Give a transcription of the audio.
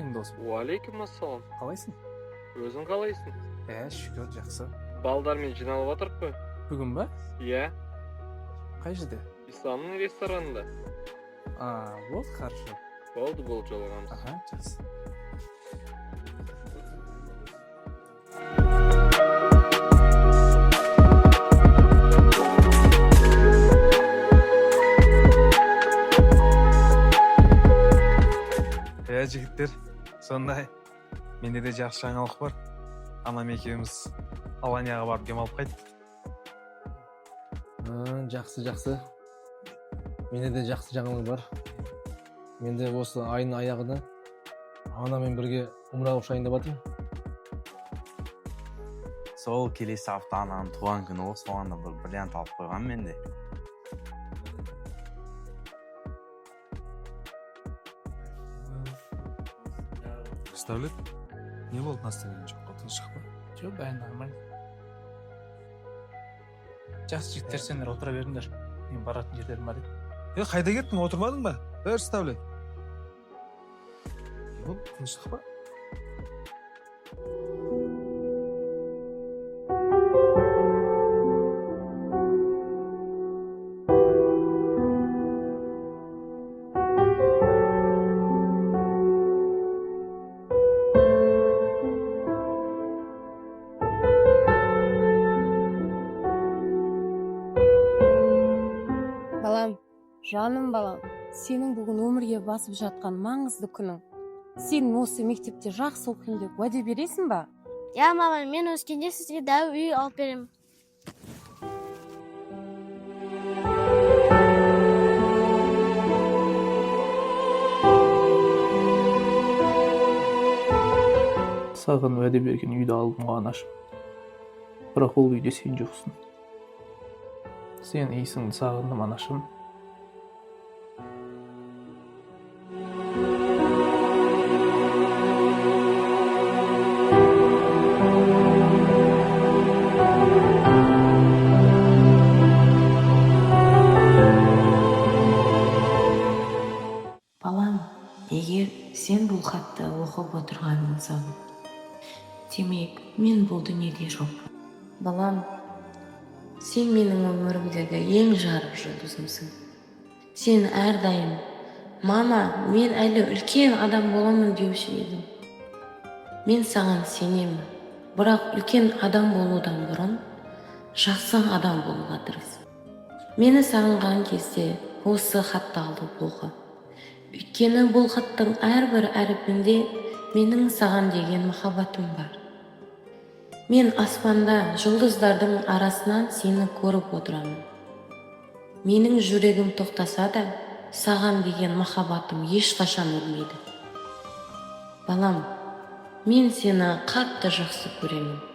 Assalamualaikum досым. Уалейкум ассалам. Қалайсың? Өзің қалайсың? Шүкір, жақсы. Балдармен жиналып отырып қой. Бүгін бе? Иә, Қай жерде? Исламның ресторанында. Вот, хорошо. Болды, бұл жолығамыз. Аха, жақсы. Жігіттер, сондай. Менде де жақсы жаңалық бар. Анам екеуміз Аланияға барып демалып қайттық. Жақсы. Менде де жақсы жаңалық бар. Менде осы айдың аяғында анамен бірге умраға ұшайын деп жатырмын. Сол келесі апта анамның туған күні ғой, соған да бір бриллиант алып қойған менде. Представлет? Не болды настроение жоққа, тыныштық па? Жоқ, бәрі нормально. Жақсы жігіттер, сендер отыра беріңдер. Мен баратын жерлерім бар еді. Қайда кеттің, отырмадың ба? Представлет. Не болды, тыныштық па? Балам, жаным балам, сенің бүгін өмірге басып жатқан маңызды күнің. Сен осы мектепте жақсы оқимын деп уәде бересің ба? Я, мама, мен өскенде сізге дәу үй алып беремін. Саған уәде берген үйді алдым ғой, анашым. Бірақ ол үйде сен жоқсың. Сен иісіңді сағындым, анашым. Балам, егер сен бұл хатты оқып отырғаныңсың, демек мен бұл дүниеде жоқ. Балам, сен менің өмірімдегі ең жарық жұлдызымсың. Сен әрдайым, мама, мен әлі үлкен адам боламын деуші едім. Мен саған сенемін, бірақ үлкен адам болудан бұрын жақсы адам болуға тырыс. Мені сағынған кезде осы хатты алып оқы. Өйткені бұл хаттың әрбір әріпінде менің саған деген махаббатым бар. Мен аспанда жұлдыздардың арасынан сені көріп отырамын. Менің жүрегім тоқтаса да, саған деген махаббатым ешқашан өлмейді. Балам, мен сені қатты жақсы көремін.